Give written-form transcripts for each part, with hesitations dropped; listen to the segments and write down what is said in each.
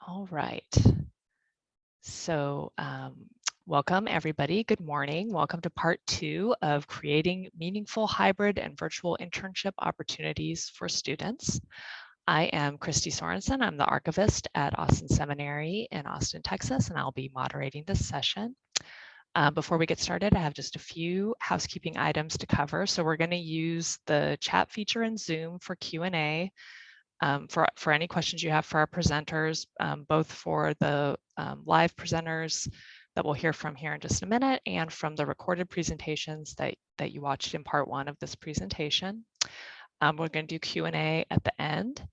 All right. So welcome everybody. Good morning. Welcome to part 2 of creating meaningful hybrid and virtual internship opportunities for students. I am Christy Sorensen. I'm the archivist at Austin Seminary in Austin, Texas, and I'll be moderating this session. Before we get started, I have just a few housekeeping items to cover. So we're going to use the chat feature in Zoom for Q&A. For any questions you have for our presenters, both for the live presenters that we'll hear from here in just a minute and from the recorded presentations that you watched in part 1 of this presentation. We're going to do Q&A at the end.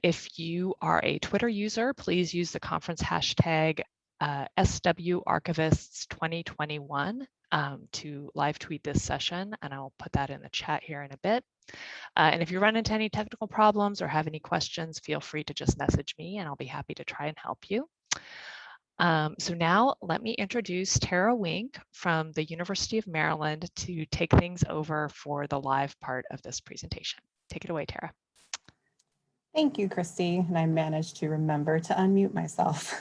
If you are a Twitter user, please use the conference hashtag SWArchivists2021 to live tweet this session, and I'll put that in the chat here in a bit. And if you run into any technical problems or have any questions, feel free to just message me and I'll be happy to try and help you. So now let me introduce Tara Wink from the University of Maryland to take things over for the live part of this presentation. Take it away, Tara. Thank you, Christy, and I managed to remember to unmute myself.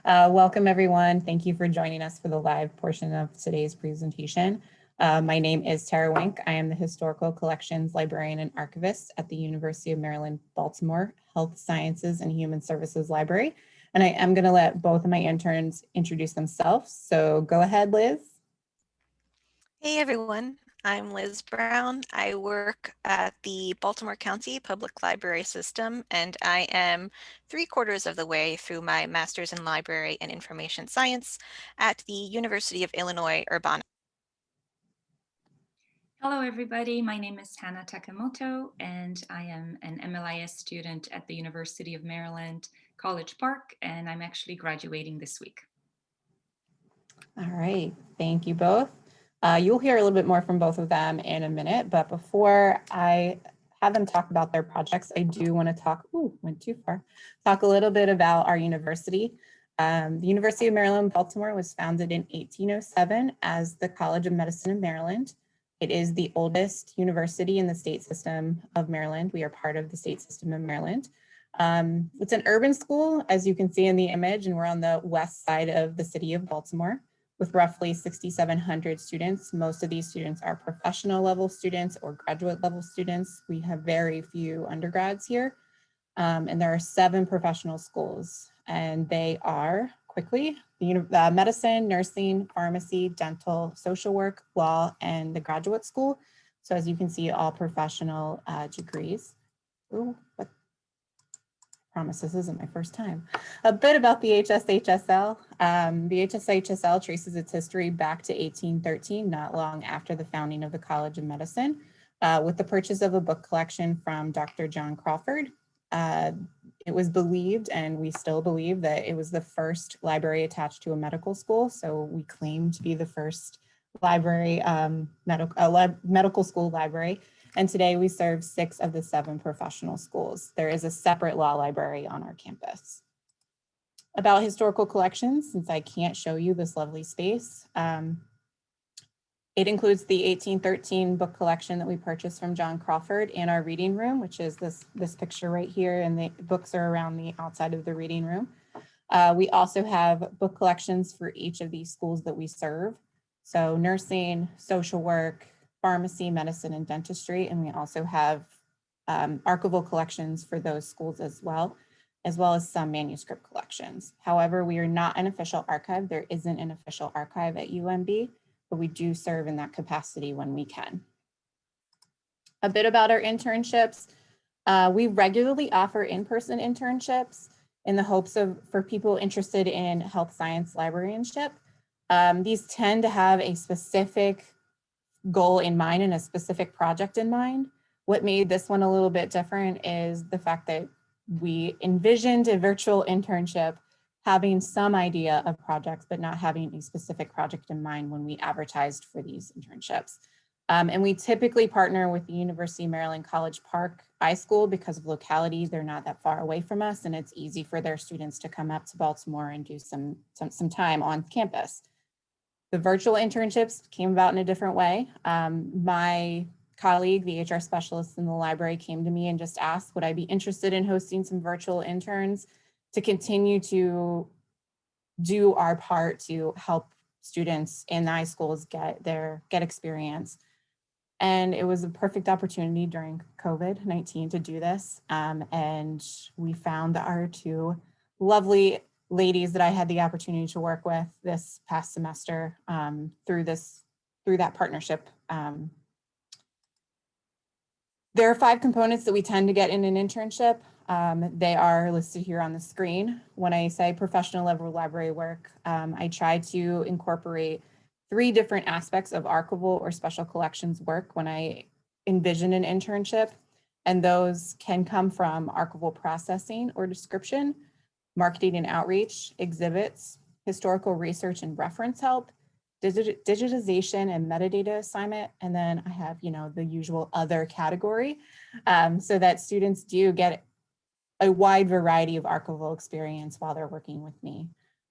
Welcome, everyone. Thank you for joining us for the live portion of today's presentation. My name is Tara Wink. I am the Historical Collections Librarian and Archivist at the University of Maryland, Baltimore Health Sciences and Human Services Library. And I am going to let both of my interns introduce themselves. So go ahead, Liz. Hey, everyone. I'm Liz Brown. I work at the Baltimore County Public Library System, and I am 3/4 of the way through my Master's in Library and Information Science at the University of Illinois, Urbana. Hello, everybody. My name is Hannah Takamoto, and I am an MLIS student at the University of Maryland, College Park, and I'm actually graduating this week. All right. Thank you both. You'll hear a little bit more from both of them in a minute, but before I have them talk about their projects, I do want to talk a little bit about our university. The University of Maryland, Baltimore was founded in 1807 as the College of Medicine of Maryland. It is the oldest university in the state system of Maryland. We are part of the state system of Maryland. It's an urban school, as you can see in the image, and we're on the west side of the city of Baltimore, with roughly 6,700 students. Most of these students are professional level students or graduate level students. We have very few undergrads here. And there are 7 professional schools, and they are, quickly, medicine, nursing, pharmacy, dental, social work, law, and the graduate school. So as you can see, all professional degrees. Ooh, but I promise this isn't my first time. A bit about the HSHSL. The HSHSL traces its history back to 1813, not long after the founding of the College of Medicine, with the purchase of a book collection from Dr. John Crawford. It was believed, and we still believe, that it was the first library attached to a medical school. So we claim to be the first library, medical school library. And today we serve 6 of the 7 professional schools. There is a separate law library on our campus. About historical collections, since I can't show you this lovely space, it includes the 1813 book collection that we purchased from John Crawford in our reading room, which is this picture right here, and the books are around the outside of the reading room. We also have book collections for each of these schools that we serve. So nursing, social work, pharmacy, medicine, and dentistry. And we also have archival collections for those schools as well as some manuscript collections. However, we are not an official archive. There isn't an official archive at UMB, but we do serve in that capacity when we can. A bit about our internships. We regularly offer in-person internships in the hopes for people interested in health science librarianship. These tend to have a specific goal in mind and a specific project in mind. What made this one a little bit different is the fact that we envisioned a virtual internship having some idea of projects, but not having a specific project in mind when we advertised for these internships. And we typically partner with the University of Maryland College Park iSchool because of locality. They're not that far away from us, and it's easy for their students to come up to Baltimore and do some time on campus. The virtual internships came about in a different way. My colleague, the HR specialist in the library, came to me and just asked, would I be interested in hosting some virtual interns? to continue to do our part to help students in the iSchools get experience. And it was a perfect opportunity during COVID-19 to do this. And we found our two lovely ladies that I had the opportunity to work with this past semester through that partnership. There are 5 components that we tend to get in an internship. They are listed here on the screen. When I say professional level library work, I try to incorporate 3 different aspects of archival or special collections work when I envision an internship. And those can come from archival processing or description, marketing and outreach, exhibits, historical research and reference help, digitization and metadata assignment, and then I have, the usual other category, so that students do get a wide variety of archival experience while they're working with me.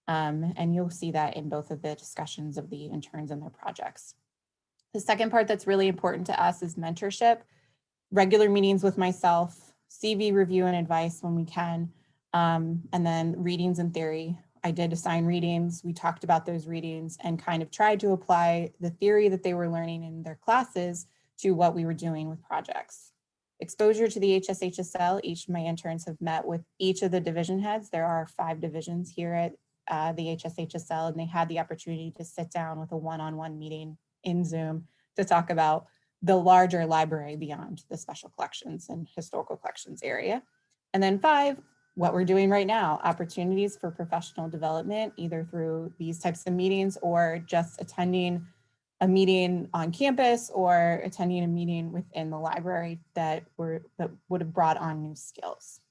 And you'll see that in both of the discussions of the interns and their projects. The second part that's really important to us is mentorship, regular meetings with myself, CV review and advice when we can, and then readings and theory. I did assign readings. We talked about those readings and kind of tried to apply the theory that they were learning in their classes to what we were doing with projects. Exposure to the HSHSL, each of my interns have met with each of the division heads. There are 5 divisions here at the HSHSL, and they had the opportunity to sit down with a one-on-one meeting in Zoom to talk about the larger library beyond the special collections and historical collections area. And then 5, what we're doing right now, opportunities for professional development, either through these types of meetings or just attending a meeting on campus or attending a meeting within the library that would have brought on new skills.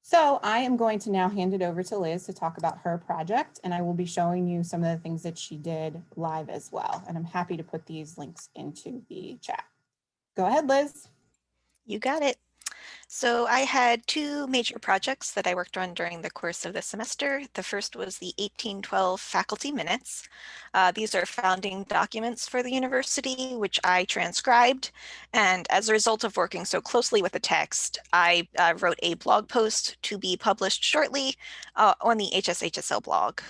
So I am going to now hand it over to Liz to talk about her project, and I will be showing you some of the things that she did live as well. And I'm happy to put these links into the chat. Go ahead, Liz. You got it. So I had 2 major projects that I worked on during the course of the semester. The first was the 1812 faculty minutes. These are founding documents for the university, which I transcribed. And as a result of working so closely with the text, I wrote a blog post to be published shortly on the HSHSL blog.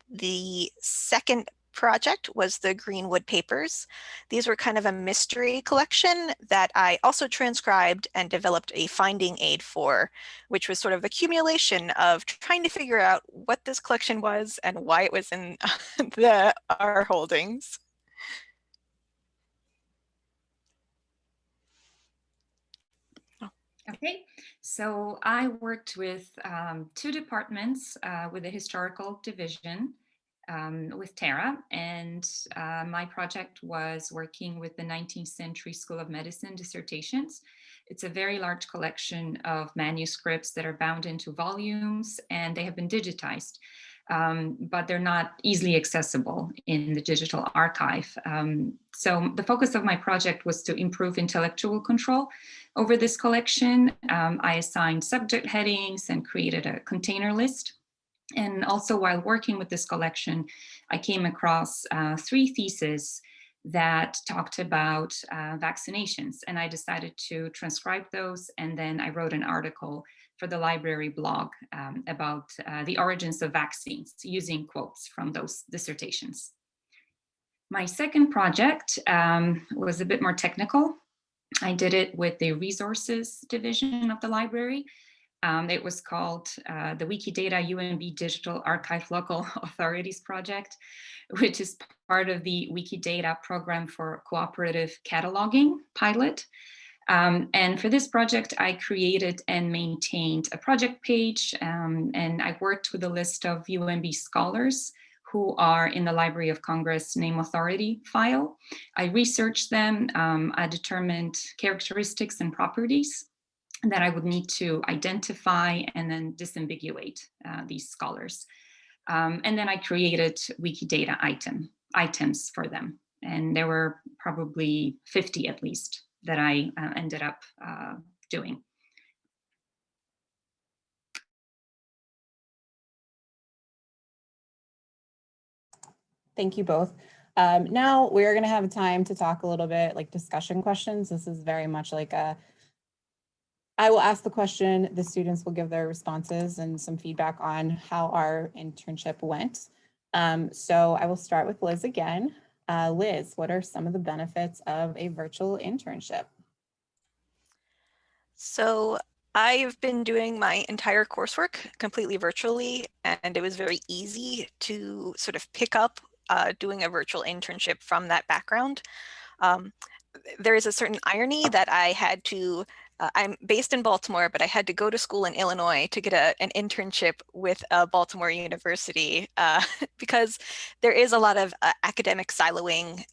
The second project was the Greenwood Papers. These were kind of a mystery collection that I also transcribed and developed a finding aid for, which was sort of accumulation of trying to figure out what this collection was and why it was in our holdings. Okay, so I worked with 2 departments with the historical division with Tara, and my project was working with the 19th Century School of Medicine dissertations. It's a very large collection of manuscripts that are bound into volumes, and they have been digitized. But they're not easily accessible in the digital archive. So the focus of my project was to improve intellectual control over this collection. I assigned subject headings and created a container list. And also while working with this collection, I came across 3 theses that talked about vaccinations, and I decided to transcribe those, and then I wrote an article for the library blog about the origins of vaccines using quotes from those dissertations. My second project was a bit more technical. I did it with the resources division of the library. It was called the Wikidata UNB Digital Archive Local Authorities Project, which is part of the Wikidata program for cooperative cataloging pilot. And for this project, I created and maintained a project page, and I worked with a list of UNB scholars who are in the Library of Congress name authority file. I researched them, I determined characteristics and properties that I would need to identify and then disambiguate these scholars. And then I created Wikidata items for them. And there were probably 50 at least that I ended up doing. Thank you both. Now we're going to have time to talk a little bit like discussion questions. This is very much like a I will ask the question, the students will give their responses and some feedback on how our internship went. So I will start with Liz again. Liz, what are some of the benefits of a virtual internship? So I've been doing my entire coursework completely virtually, and it was very easy to sort of pick up doing a virtual internship from that background. There is a certain irony that I had to, I'm based in Baltimore, but I had to go to school in Illinois to get an internship with a Baltimore university because there is a lot of academic siloing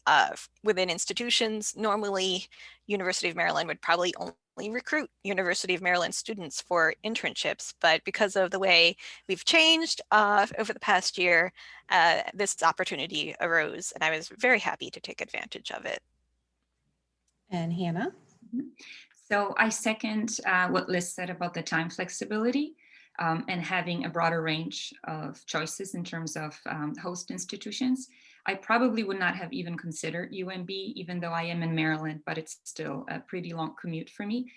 within institutions. Normally, University of Maryland would probably only recruit University of Maryland students for internships, but because of the way we've changed over the past year, this opportunity arose, and I was very happy to take advantage of it. And Hannah? So I second what Liz said about the time flexibility and having a broader range of choices in terms of host institutions. I probably would not have even considered UMB, even though I am in Maryland, but it's still a pretty long commute for me.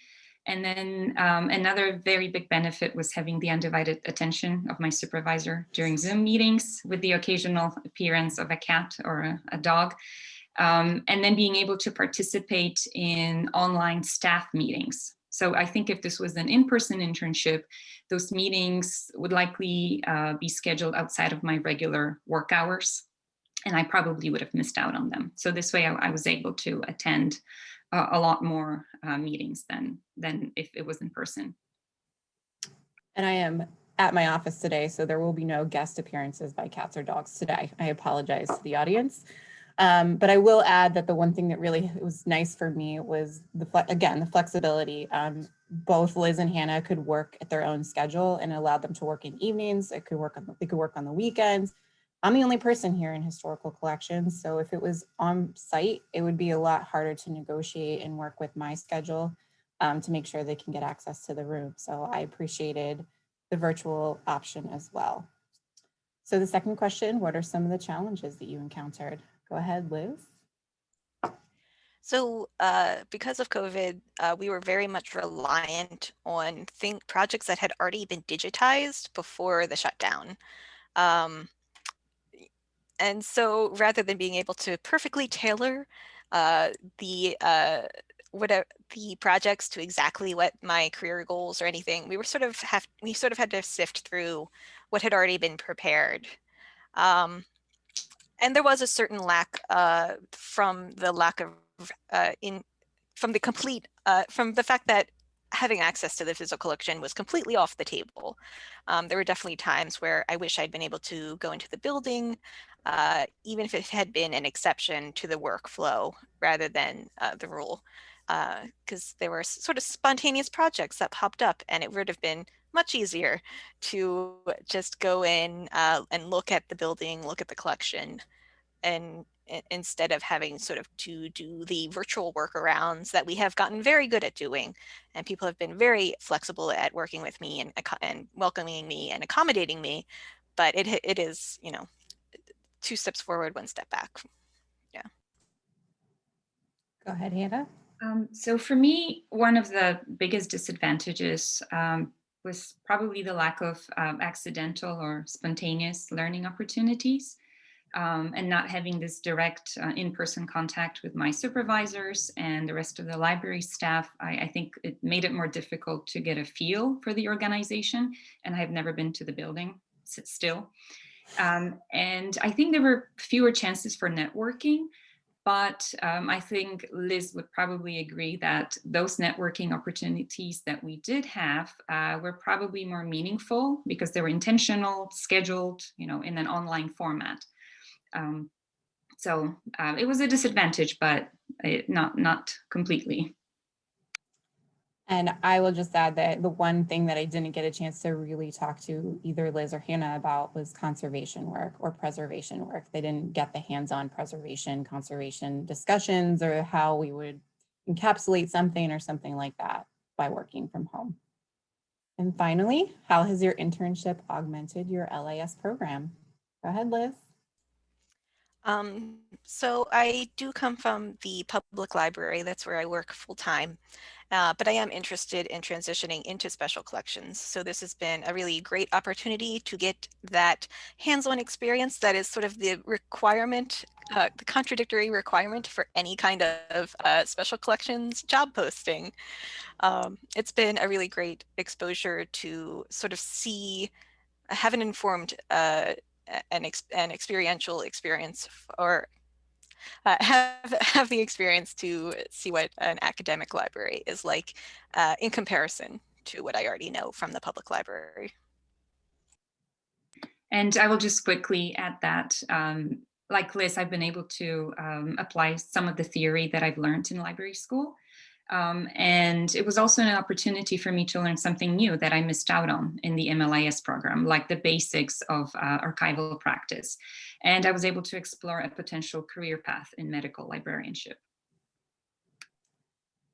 And then another very big benefit was having the undivided attention of my supervisor during Zoom meetings with the occasional appearance of a cat or a dog. And then being able to participate in online staff meetings. So I think if this was an in-person internship, those meetings would likely be scheduled outside of my regular work hours, and I probably would have missed out on them. So this way I was able to attend a lot more meetings than if it was in person. And I am at my office today, so there will be no guest appearances by cats or dogs today. I apologize to the audience. But I will add that the one thing that really was nice for me was the flexibility. Both Liz and Hannah could work at their own schedule and allowed them to work in evenings. They could work on the weekends. I'm the only person here in historical collections, so if it was on site, it would be a lot harder to negotiate and work with my schedule to make sure they can get access to the room. So I appreciated the virtual option as well. So the second question, what are some of the challenges that you encountered? Go ahead, Liz. So because of COVID, we were very much reliant on projects that had already been digitized before the shutdown. And so rather than being able to perfectly tailor the projects to exactly what my career goals or anything, we sort of had to sift through what had already been prepared. And there was a certain lack from the fact that having access to the physical collection was completely off the table. There were definitely times where I wish I'd been able to go into the building, even if it had been an exception to the workflow rather than the rule, because there were sort of spontaneous projects that popped up, and it would have been much easier to just go in and look at the building, look at the collection, and instead of having sort of to do the virtual workarounds that we have gotten very good at doing. And people have been very flexible at working with me and welcoming me and accommodating me. But it is, 2 steps forward, 1 step back. Yeah. Go ahead, Hannah. So for me, one of the biggest disadvantages was probably the lack of accidental or spontaneous learning opportunities. And not having this direct in-person contact with my supervisors and the rest of the library staff, I think it made it more difficult to get a feel for the organization. And I have never been to the building still. And I think there were fewer chances for networking. But I think Liz would probably agree that those networking opportunities that we did have were probably more meaningful because they were intentional, scheduled, in an online format. So it was a disadvantage, but not completely. And I will just add that the one thing that I didn't get a chance to really talk to either Liz or Hannah about was conservation work or preservation work. They didn't get the hands-on conservation discussions or how we would encapsulate something or something like that by working from home. And finally, how has your internship augmented your LIS program? Go ahead, Liz. So I do come from the public library. That's where I work full time. but I am interested in transitioning into special collections. So this has been a really great opportunity to get that hands-on experience that is sort of the requirement, the contradictory requirement for any kind of special collections job posting. It's been a really great exposure to sort of have an informed an experiential experience, or have the experience to see what an academic library is like in comparison to what I already know from the public library. And I will just quickly add that, like Liz, I've been able to apply some of the theory that I've learned in library school. And it was also an opportunity for me to learn something new that I missed out on in the MLIS program, like the basics of archival practice. And I was able to explore a potential career path in medical librarianship.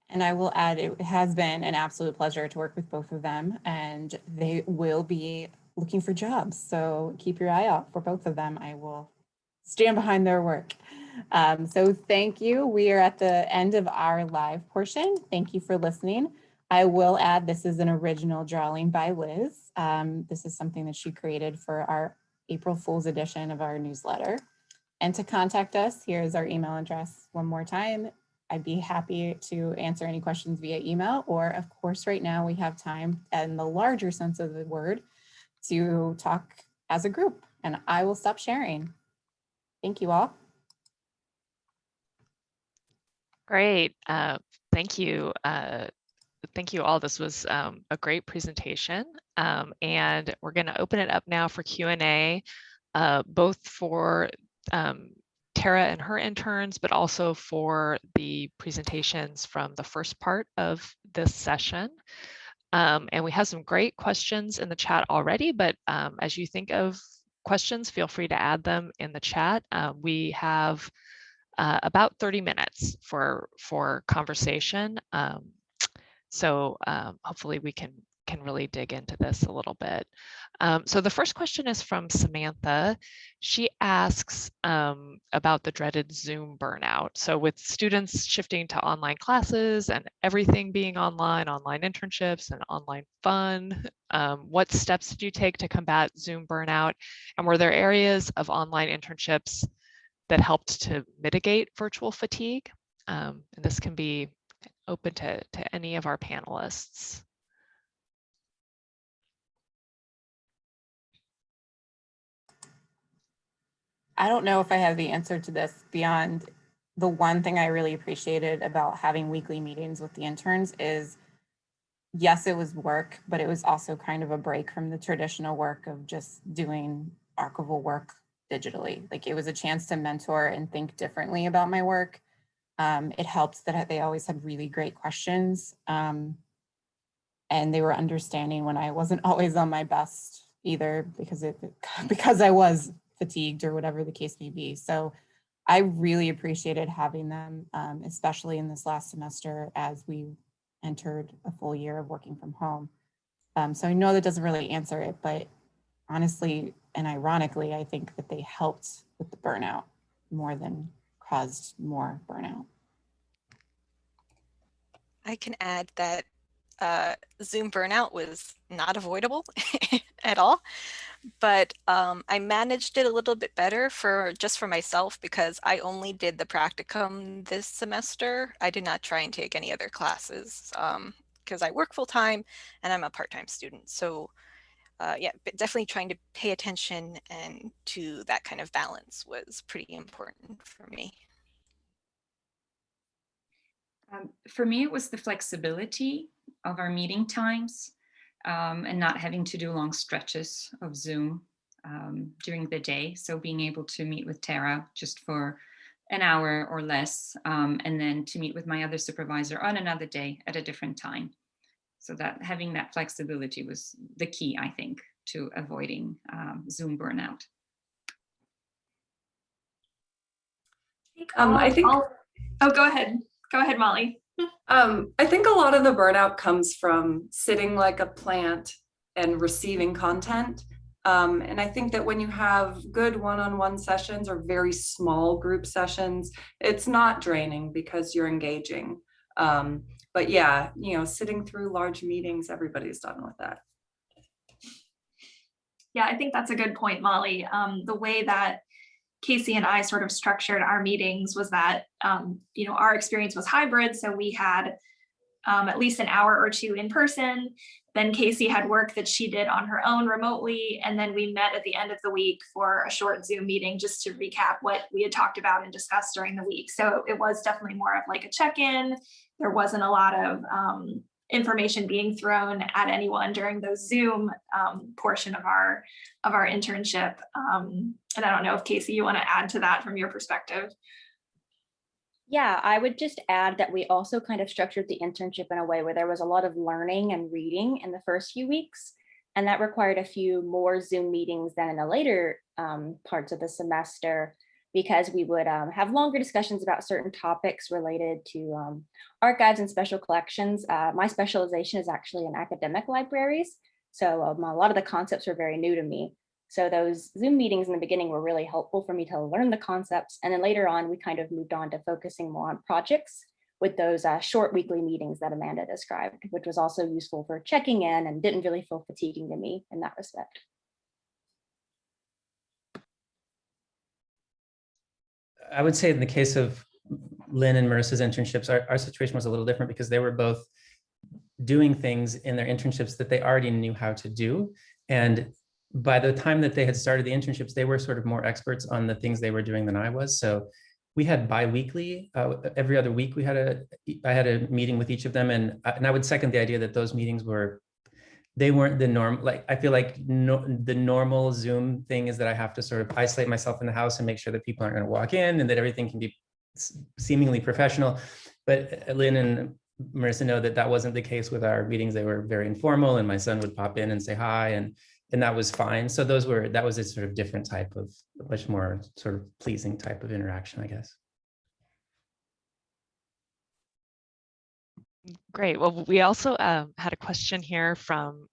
And I will add, it has been an absolute pleasure to work with both of them, and they will be looking for jobs. So keep your eye out for both of them. I will stand behind their work. So thank you. We are at the end of our live portion. Thank you for listening. I will add, this is an original drawing by Liz. This is something that she created for our April Fool's edition of our newsletter. And to contact us, here's our email address one more time. I'd be happy to answer any questions via email, or of course, right now we have time in the larger sense of the word to talk as a group, and I will stop sharing. Thank you all. Great. Thank you. Thank you all. This was a great presentation. And we're going to open it up now for Q&A, both for Tara and her interns, but also for the presentations from the first part of this session. And we have some great questions in the chat already, but as you think of questions, feel free to add them in the chat. We have about 30 minutes for conversation. So hopefully we can really dig into this a little bit. So the first question is from Samantha. She asks about the dreaded Zoom burnout. So with students shifting to online classes and everything being online internships and online fun, what steps did you take to combat Zoom burnout? And were there areas of online internships that helped to mitigate virtual fatigue? And this can be open to any of our panelists. I don't know if I have the answer to this beyond the one thing I really appreciated about having weekly meetings with the interns is, yes, it was work, but it was also kind of a break from the traditional work of just doing archival work digitally. Like, it was a chance to mentor and think differently about my work. It helped that they always had really great questions, and they were understanding when I wasn't always on my best either, because I was fatigued or whatever the case may be. So I really appreciated having them, especially in this last semester as we entered a full year of working from home. So I know that doesn't really answer it, but honestly and ironically, I think that they helped with the burnout more than caused more burnout. I can add that Zoom burnout was not avoidable at all, but I managed it a little bit better just for myself, because I only did the practicum this semester. I did not try and take any other classes because I work full time and I'm a part-time student. So yeah, but definitely trying to pay attention and to that kind of balance was pretty important for me. For me, it was the flexibility of our meeting times and not having to do long stretches of Zoom during the day. So being able to meet with Tara just for an hour or less, and then to meet with my other supervisor on another day at a different time. So that having that flexibility was the key, I think, to avoiding Zoom burnout. I think. Oh, go ahead. Go ahead, Molly. I think a lot of the burnout comes from sitting like a plant and receiving content. And I think that when you have good one-on-one sessions or very small group sessions, it's not draining because you're engaging. But yeah, you know, sitting through large meetings, everybody's done with that. Yeah, I think that's a good point, Molly. The way that Casey and I sort of structured our meetings was that, you know, our experience was hybrid. So we had at least an hour or two in person. Then Casey had work that she did on her own remotely. And then we met at the end of the week for a short Zoom meeting just to recap what we had talked about and discussed during the week. So it was definitely more of like a check-in. There wasn't a lot of information being thrown at anyone during those Zoom portion of our internship. And I don't know if Casey, you want to add to that from your perspective. Yeah, I would just add that we also kind of structured the internship in a way where there was a lot of learning and reading in the first few weeks. And that required a few more Zoom meetings than in the later parts of the semester, because we would have longer discussions about certain topics related to archives and special collections. My specialization is actually in academic libraries. So a lot of the concepts were very new to me. So those Zoom meetings in the beginning were really helpful for me to learn the concepts. And then later on, we kind of moved on to focusing more on projects with those short weekly meetings that Amanda described, which was also useful for checking in and didn't really feel fatiguing to me in that respect. I would say in the case of Lynn and Marissa's internships, our situation was a little different because they were both doing things in their internships that they already knew how to do. And by the time that they had started the internships, they were sort of more experts on the things they were doing than I was. So we had bi-weekly, every other week I had a meeting with each of them. And I would second the idea that those meetings they weren't the norm. Like, I feel like the normal Zoom thing is that I have to sort of isolate myself in the house and make sure that people aren't going to walk in and that everything can be seemingly professional. But Lynn and Marissa know that that wasn't the case with our meetings. They were very informal, and my son would pop in and say hi, and that was fine. So that was a sort of different type of, much more sort of pleasing type of interaction, I guess. Great. Well, we also had a question here from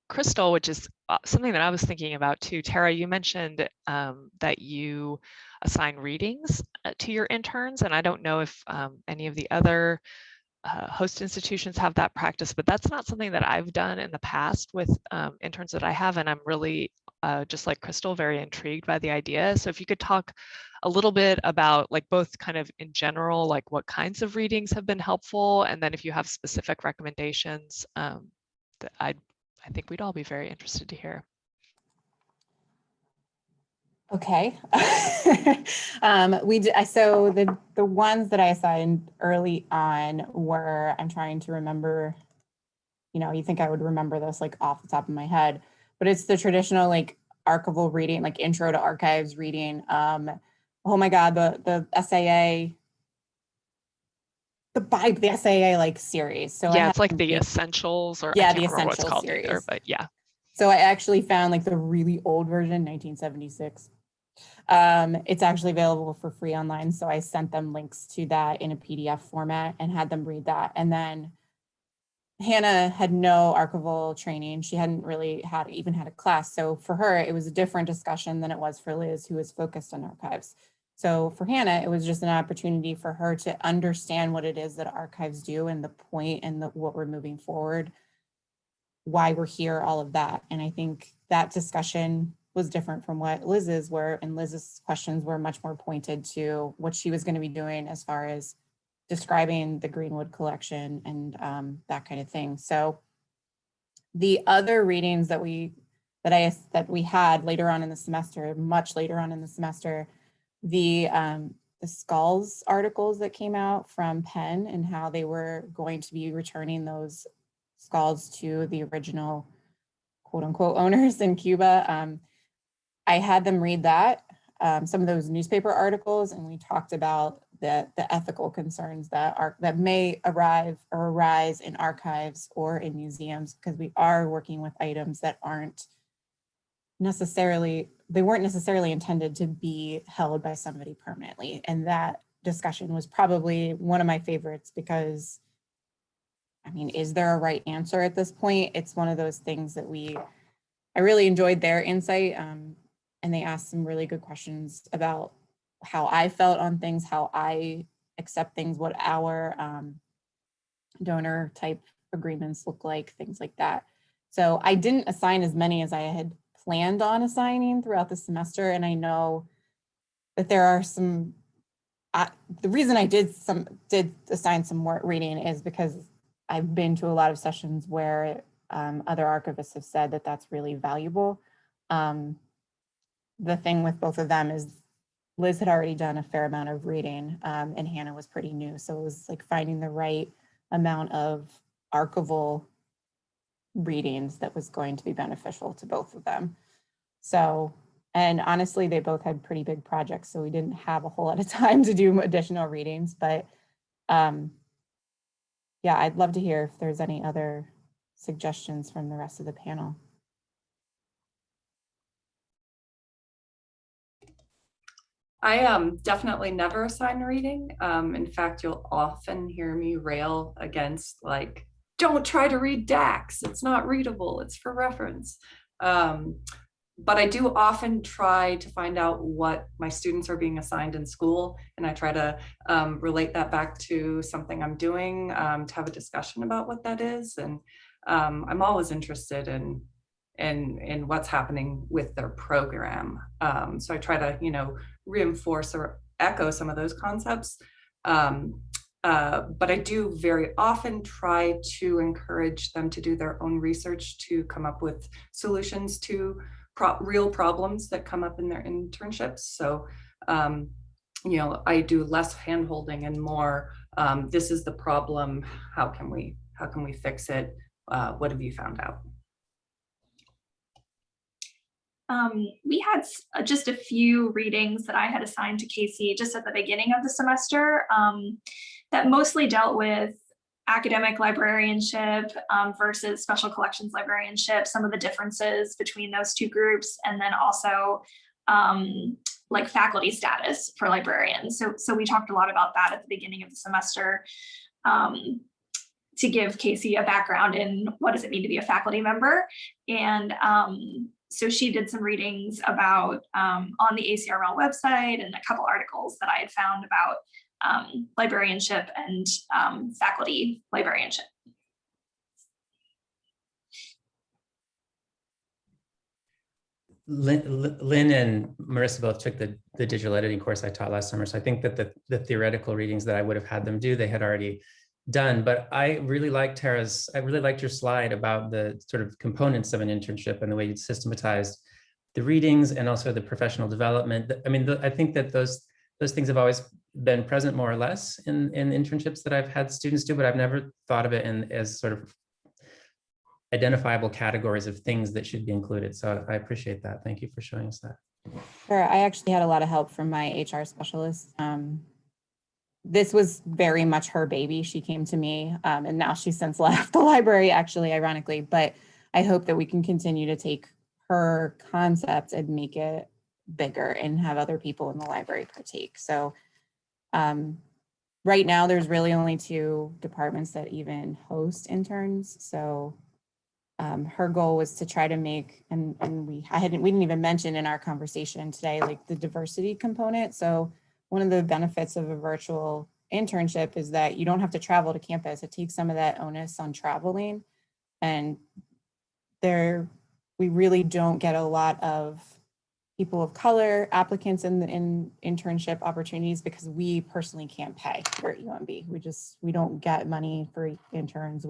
Crystal, which is something that I was thinking about too. Tara, you mentioned that you assign readings to your interns, and I don't know if any of the other host institutions have that practice, but that's not something that I've done in the past with interns that I have, and I'm really, just like Crystal, very intrigued by the idea. So if you could talk a little bit about, like, both kind of in general, like what kinds of readings have been helpful, and then if you have specific recommendations, that I think we'd all be very interested to hear. Okay. So the ones that I assigned early on were, I'm trying to remember, you know, you think I would remember this like off the top of my head, but it's the traditional like archival reading, like intro to archives reading. Oh my God, the SAA, the SAA like series. So yeah, it's like the essentials, or yeah, I can't the remember what it's essential called series. either, but yeah. So I actually found like the really old version, 1976. It's actually available for free online. So I sent them links to that in a PDF format and had them read that. And then Hannah had no archival training. She hadn't really even had a class. So for her, it was a different discussion than it was for Liz, who was focused on archives. So for Hannah, it was just an opportunity for her to understand what it is that archives do and the point and what we're moving forward, why we're here, all of that. And I think that discussion was different from what Liz's were, and Liz's questions were much more pointed to what she was going to be doing as far as describing the Greenwood collection and that kind of thing. So the other readings that we had later on in the semester, much later on in the semester, the Skulls articles that came out from Penn and how they were going to be returning those skulls to the original quote unquote owners in Cuba. I had them read that, some of those newspaper articles, and we talked about the ethical concerns that may arise in archives or in museums, because we are working with items that weren't necessarily intended to be held by somebody permanently. And that discussion was probably one of my favorites, because I mean, is there a right answer at this point? It's one of those things that I really enjoyed their insight. And they asked some really good questions about how I felt on things, how I accept things, what our donor type agreements look like, things like that. So I didn't assign as many as I had planned on assigning throughout the semester. And I know that there are some, the reason I did assign some more reading is because I've been to a lot of sessions where other archivists have said that that's really valuable. The thing with both of them is Liz had already done a fair amount of reading and Hannah was pretty new. So it was like finding the right amount of archival readings that was going to be beneficial to both of them. So, and honestly, they both had pretty big projects, so we didn't have a whole lot of time to do additional readings, but yeah, I'd love to hear if there's any other suggestions from the rest of the panel. I definitely never assign reading. In fact, you'll often hear me rail against like, don't try to read DAX. It's not readable. It's for reference. But I do often try to find out what my students are being assigned in school. And I try to relate that back to something I'm doing to have a discussion about what that is. And I'm always interested in what's happening with their program. So I try to, you know, reinforce or echo some of those concepts. But I do very often try to encourage them to do their own research to come up with solutions to real problems that come up in their internships. So, you know, I do less handholding and more, this is the problem, how can we fix it? What have you found out? We had just a few readings that I had assigned to Casey just at the beginning of the semester that mostly dealt with academic librarianship versus special collections librarianship, some of the differences between those two groups, and then also like faculty status for librarians. So we talked a lot about that at the beginning of the semester to give Casey a background in what does it mean to be a faculty member. And so she did some readings about on the ACRL website and a couple articles that I had found about librarianship and faculty librarianship. Lynn and Marissa both took the digital editing course I taught last summer. So I think that the theoretical readings that I would have had them do, they had already done. But I really liked your slide about the sort of components of an internship and the way you'd systematized the readings and also the professional development. I mean, I think that those things have always been present more or less in internships that I've had students do, but I've never thought of it as sort of identifiable categories of things that should be included. So I appreciate that. Thank you for showing us that. Sure, I actually had a lot of help from my HR specialist. This was very much her baby. She came to me and now she's since left the library, actually, ironically, but I hope that we can continue to take her concept and make it bigger and have other people in the library partake. So right now there's really only 2 departments that even host interns. So her goal was to try to make, and we didn't even mention in our conversation today, like the diversity component. So one of the benefits of a virtual internship is that you don't have to travel to campus. It takes some of that onus on traveling. And we really don't get a lot of people of color applicants in internship opportunities because we personally can't pay for UMB. We don't get money for interns.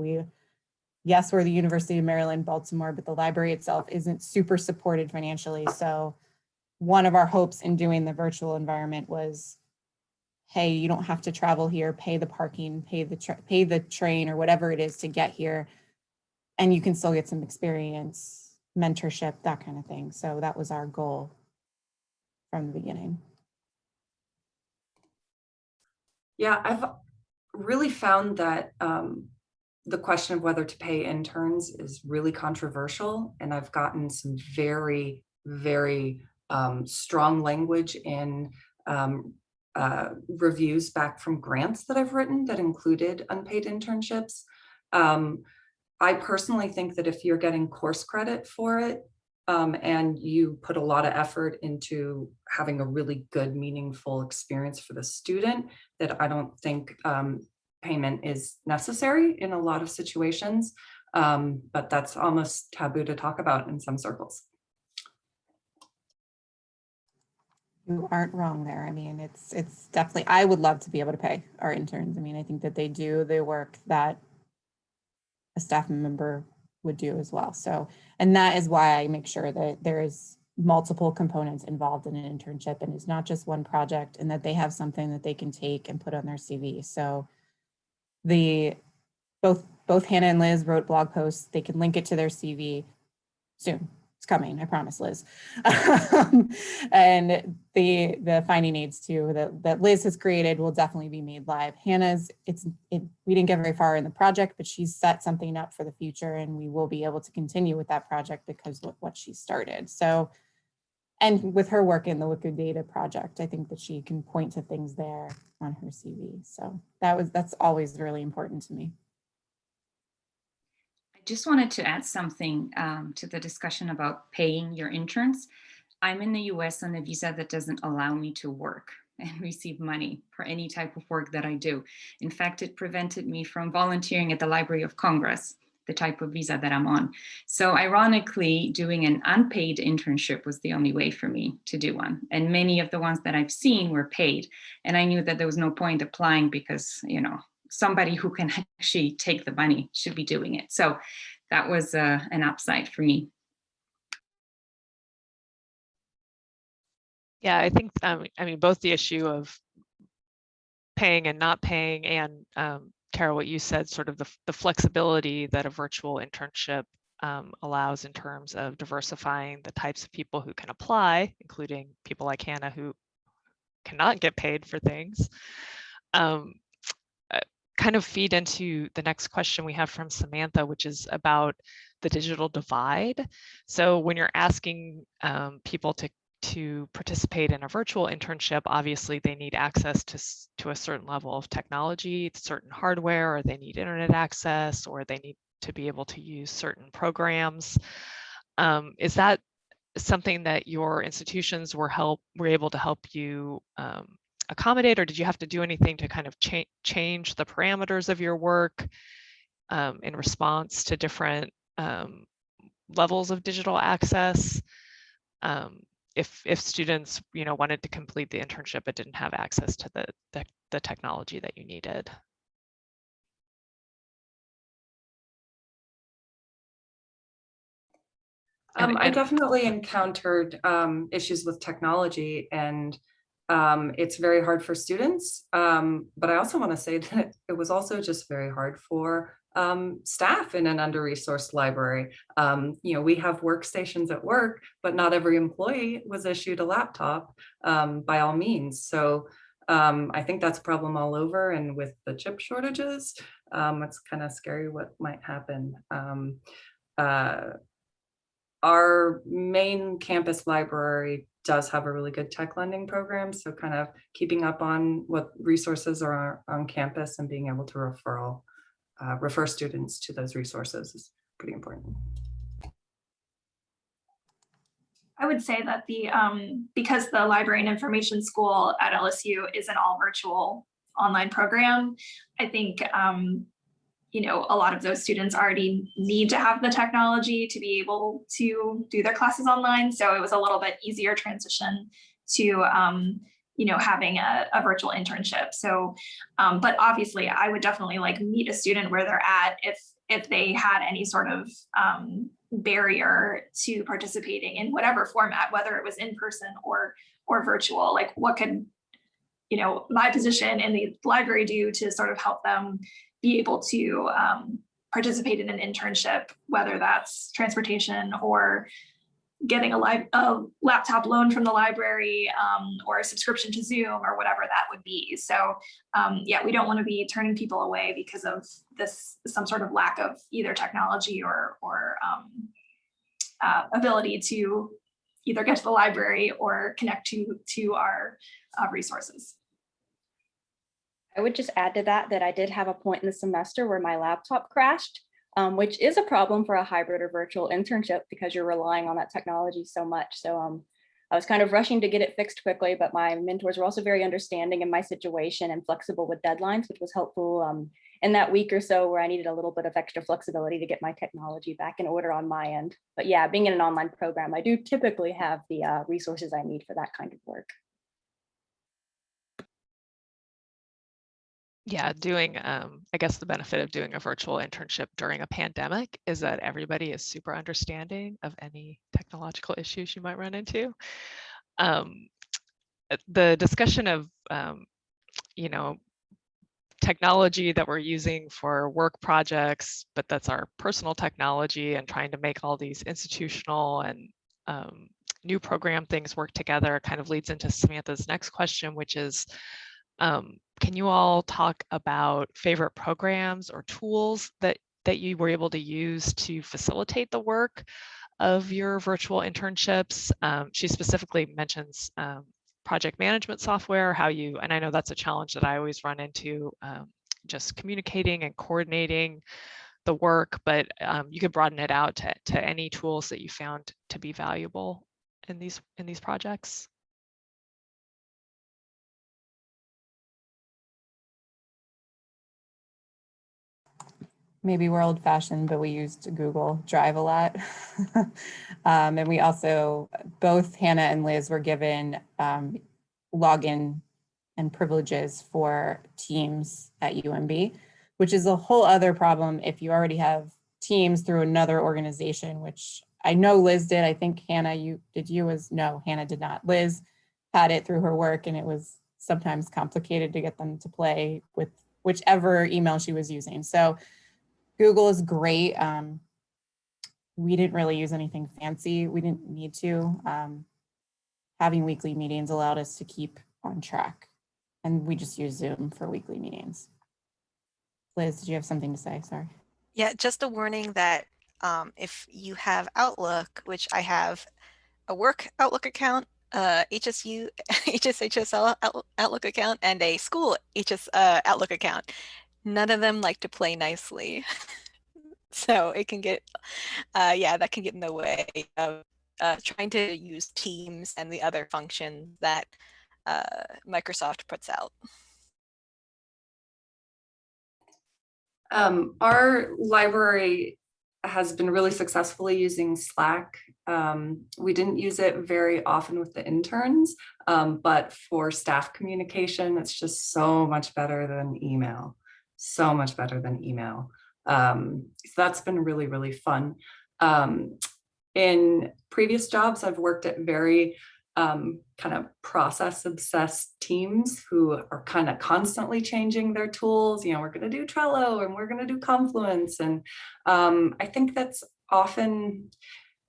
Yes, we're the University of Maryland, Baltimore, but the library itself isn't super supported financially. So one of our hopes in doing the virtual environment was, hey, you don't have to travel here, pay the parking, pay the train or whatever it is to get here. And you can still get some experience, mentorship, that kind of thing. So that was our goal from the beginning. Yeah, I've really found that the question of whether to pay interns is really controversial. And I've gotten some very, very strong language in reviews back from grants that I've written that included unpaid internships. I personally think that if you're getting course credit for it and you put a lot of effort into having a really good, meaningful experience for the student, that I don't think payment is necessary in a lot of situations, but that's almost taboo to talk about in some circles. You aren't wrong there. I mean, it's definitely, I would love to be able to pay our interns. I mean, I think that they do the work that a staff member would do as well. So, and that is why I make sure that there is multiple components involved in an internship, and it's not just one project, and that they have something that they can take and put on their CV. So both Hannah and Liz wrote blog posts. They can link it to their CV soon. It's coming, I promise, Liz. And the finding aids too that Liz has created will definitely be made live. Hannah's, we didn't get very far in the project, but she's set something up for the future, and we will be able to continue with that project because of what she started. So, and with her work in the liquid data project, I think that she can point to things there on her CV. So that's always really important to me. Just wanted to add something to the discussion about paying your interns. I'm in the US on a visa that doesn't allow me to work and receive money for any type of work that I do. In fact, it prevented me from volunteering at the Library of Congress, the type of visa that I'm on. So ironically, doing an unpaid internship was the only way for me to do one. And many of the ones that I've seen were paid. And I knew that there was no point applying because, you know, somebody who can actually take the money should be doing it. So that was an upside for me. Yeah, I think, I mean, both the issue of paying and not paying, and Carol, what you said, sort of the flexibility that a virtual internship allows in terms of diversifying the types of people who can apply, including people like Hannah who cannot get paid for things, kind of feed into the next question we have from Samantha, which is about the digital divide. So when you're asking people to participate in a virtual internship, obviously they need access to a certain level of technology, certain hardware, or they need internet access, or they need to be able to use certain programs. Is that something that your institutions were able to help you accommodate, or did you have to do anything to kind of change the parameters of your work in response to different levels of digital access? If students, you know, wanted to complete the internship but didn't have access to the technology that you needed. I definitely encountered issues with technology, and it's very hard for students. But I also want to say that it was also just very hard for staff in an under-resourced library. You know, we have workstations at work, but not every employee was issued a laptop by all means. So I think that's a problem all over, and with the chip shortages, it's kind of scary what might happen. Our main campus library does have a really good tech lending program. So kind of keeping up on what resources are on campus and being able to refer students to those resources is pretty important. I would say that because the Library and Information School at LSU is an all virtual online program, I think you know, a lot of those students already need to have the technology to be able to do their classes online. So it was a little bit easier transition to, you know, having a virtual internship. So, but obviously I would definitely like meet a student where they're at if they had any sort of barrier to participating in whatever format, whether it was in person or virtual, like what could, you know, my position in the library do to sort of help them be able to participate in an internship, whether that's transportation or getting a laptop loan from the library or a subscription to Zoom or whatever that would be. So yeah, we don't want to be turning people away because of some sort of lack of either technology or ability to either get to the library or connect to our resources. I would just add to that I did have a point in the semester where my laptop crashed, which is a problem for a hybrid or virtual internship because you're relying on that technology so much. So I was kind of rushing to get it fixed quickly, but my mentors were also very understanding in my situation and flexible with deadlines, which was helpful in that week or so where I needed a little bit of extra flexibility to get my technology back in order on my end. But yeah, being in an online program, I do typically have the resources I need for that kind of work. Yeah, doing, I guess the benefit of doing a virtual internship during a pandemic is that everybody is super understanding of any technological issues you might run into. The discussion of, you know, technology that we're using for work projects, but that's our personal technology, and trying to make all these institutional and new program things work together kind of leads into Samantha's next question, which is, can you all talk about favorite programs or tools that you were able to use to facilitate the work of your virtual internships? She specifically mentions project management software, how you, and I know that's a challenge that I always run into, just communicating and coordinating the work, but you could broaden it out to any tools that you found to be valuable in these projects. Maybe we're old fashioned, but we used Google Drive a lot. And we also, both Hannah and Liz were given login and privileges for Teams at UMB, which is a whole other problem if you already have Teams through another organization, which I know Liz did. I think Hannah, no, Hannah did not. Liz had it through her work, and it was sometimes complicated to get them to play with whichever email she was using. So Google is great. We didn't really use anything fancy. We didn't need to. Having weekly meetings allowed us to keep on track, and we just use Zoom for weekly meetings. Liz, did you have something to say? Sorry. Yeah, just a warning that if you have Outlook, which I have a work Outlook account, HSU, HSHSL Outlook account, and a school Outlook account, none of them like to play nicely. So it can get, that can get in the way of trying to use Teams and the other functions that Microsoft puts out. Our library has been really successfully using Slack. We didn't use it very often with the interns, but for staff communication, it's just so much better than email. So much better than email. So that's been really, really fun. In previous jobs, I've worked at very kind of process obsessed teams who are kind of constantly changing their tools. You know, we're going to do Trello and we're going to do Confluence. And I think that's often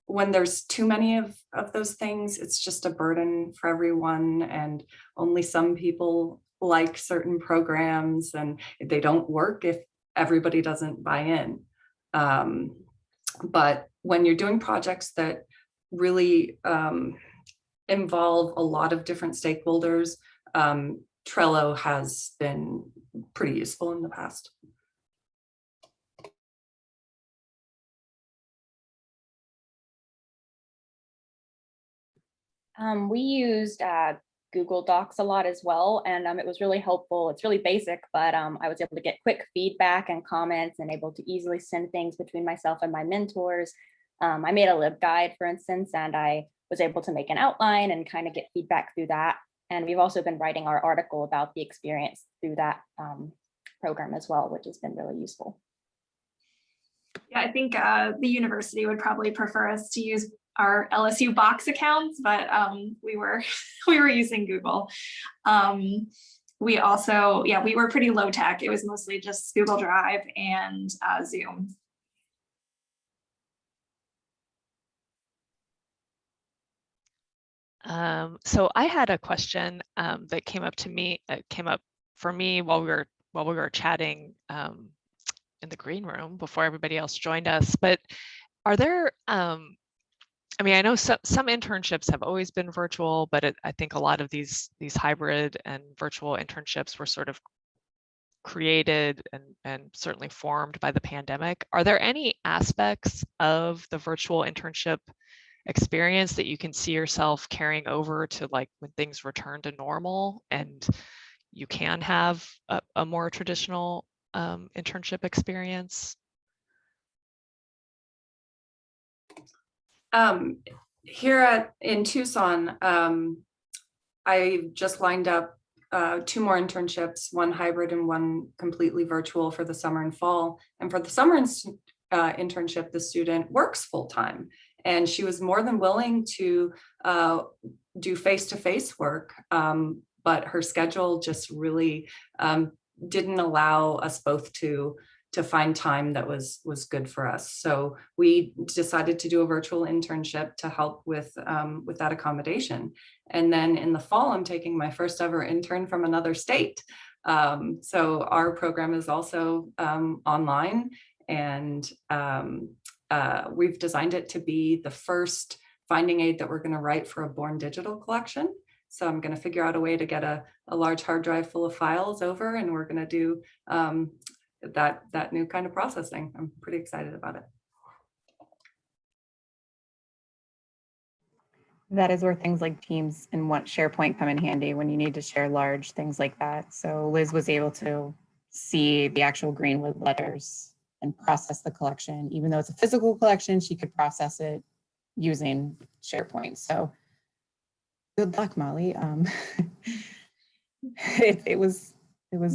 when there's too many of those things, it's just a burden for everyone. And only some people like certain programs, and they don't work if everybody doesn't buy in. But when you're doing projects that really involve a lot of different stakeholders, Trello has been pretty useful in the past. We used Google Docs a lot as well, and it was really helpful. It's really basic, but I was able to get quick feedback and comments and able to easily send things between myself and my mentors. I made a LibGuide, for instance, and I was able to make an outline and kind of get feedback through that. And we've also been writing our article about the experience through that program as well, which has been really useful. Yeah, I think the university would probably prefer us to use our LSU Box accounts, but we were using Google. We also, we were pretty low tech. It was mostly just Google Drive and Zoom. So I had a question that came up for me while we were chatting in the green room before everybody else joined us. But are there, I mean, I know some internships have always been virtual, but I think a lot of these hybrid and virtual internships were sort of created and certainly formed by the pandemic. Are there any aspects of the virtual internship experience that you can see yourself carrying over to like when things return to normal and you can have a more traditional internship experience? Here in Tucson, I just lined up 2 more internships, one hybrid and one completely virtual for the summer and fall. And for the summer internship, the student works full-time, and she was more than willing to do face-to-face work, but her schedule just really didn't allow us both to find time that was good for us. So we decided to do a virtual internship to help with that accommodation. And then in the fall, I'm taking my first ever intern from another state. So our program is also online, and we've designed it to be the first finding aid that we're going to write for a Born Digital collection. So I'm going to figure out a way to get a large hard drive full of files over, and we're going to do that new kind of processing. I'm pretty excited about it. That is where things like Teams and SharePoint come in handy when you need to share large things like that. So Liz was able to see the actual Greenwood letters and process the collection. Even though it's a physical collection, she could process it using SharePoint. So good luck, Molly. It was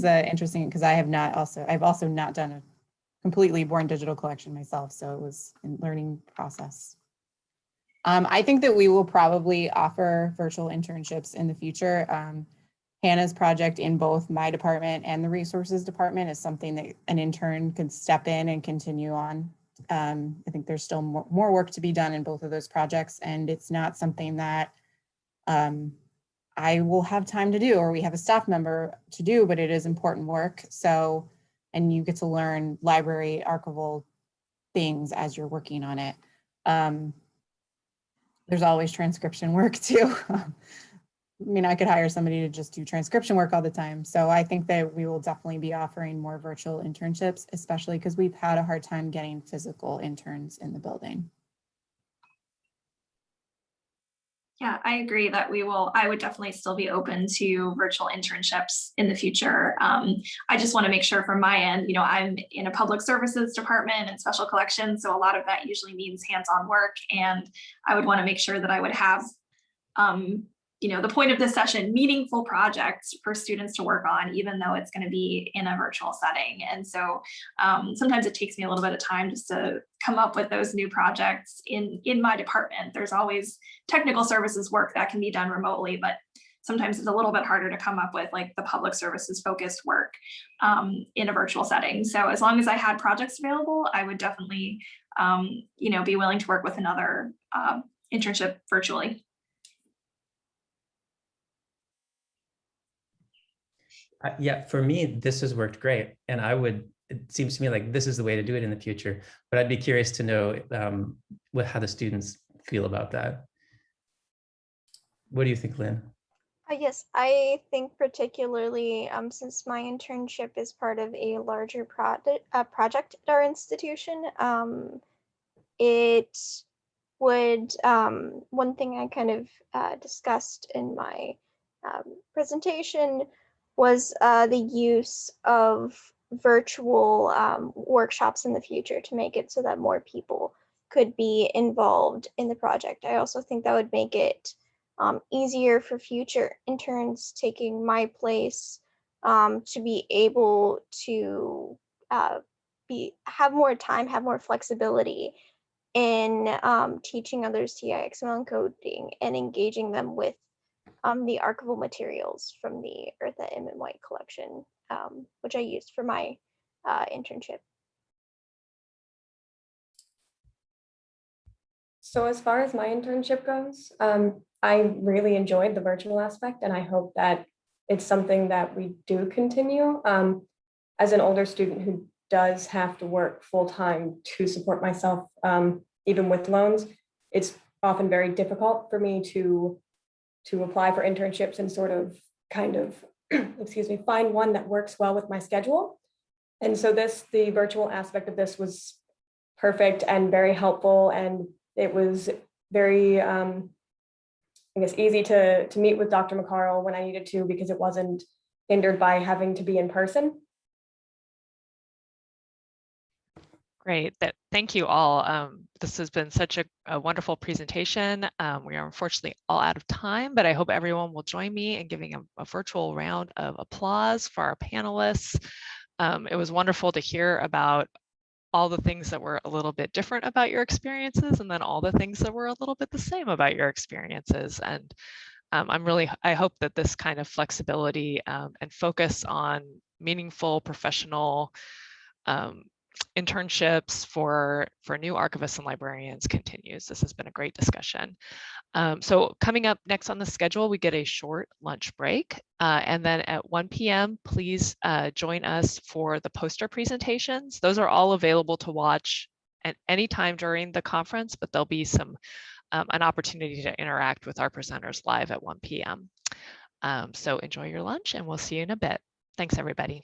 interesting because I've also not done a completely Born Digital collection myself, so it was a learning process. I think that we will probably offer virtual internships in the future. Hannah's project in both my department and the resources department is something that an intern could step in and continue on. I think there's still more work to be done in both of those projects, and it's not something that I will have time to do, or we have a staff member to do, but it is important work. So, and you get to learn library archival things as you're working on it. There's always transcription work too. I mean, I could hire somebody to just do transcription work all the time. So I think that we will definitely be offering more virtual internships, especially because we've had a hard time getting physical interns in the building. Yeah, I agree that I would definitely still be open to virtual internships in the future. I just want to make sure from my end, I'm in a public services department and special collections. So a lot of that usually means hands-on work. And I would want to make sure that I would have, the point of this session, meaningful projects for students to work on, even though it's going to be in a virtual setting. And so sometimes it takes me a little bit of time just to come up with those new projects in my department. There's always technical services work that can be done remotely, but sometimes it's a little bit harder to come up with like the public services focused work in a virtual setting. So as long as I had projects available, I would definitely, be willing to work with another internship virtually. Yeah, for me, this has worked great. And it seems to me like this is the way to do it in the future. But I'd be curious to know how the students feel about that. What do you think, Lynn? Yes, I think particularly since my internship is part of a larger project at our institution, it would, one thing I kind of discussed in my presentation was the use of virtual workshops in the future to make it so that more people could be involved in the project. I also think that would make it easier for future interns taking my place to be able to have more time, have more flexibility in teaching others TI XML coding and engaging them with the archival materials from the Eartha M and White collection, which I used for my internship. So as far as my internship goes, I really enjoyed the virtual aspect, and I hope that it's something that we do continue. As an older student who does have to work full-time to support myself, even with loans, it's often very difficult for me to apply for internships and sort of find one that works well with my schedule. And so the virtual aspect of this was perfect and very helpful, and it was very, I guess, easy to meet with Dr. McCarl when I needed to, because it wasn't hindered by having to be in person. Great. Thank you all. This has been such a wonderful presentation. We are unfortunately all out of time, but I hope everyone will join me in giving a virtual round of applause for our panelists. It was wonderful to hear about all the things that were a little bit different about your experiences, and then all the things that were a little bit the same about your experiences. And I hope that this kind of flexibility and focus on meaningful professional internships for new archivists and librarians continues. This has been a great discussion. So coming up next on the schedule, we get a short lunch break. And then at 1 p.m., please join us for the poster presentations. Those are all available to watch at any time during the conference, but there'll be an opportunity to interact with our presenters live at 1 p.m. So enjoy your lunch, and we'll see you in a bit. Thanks, everybody.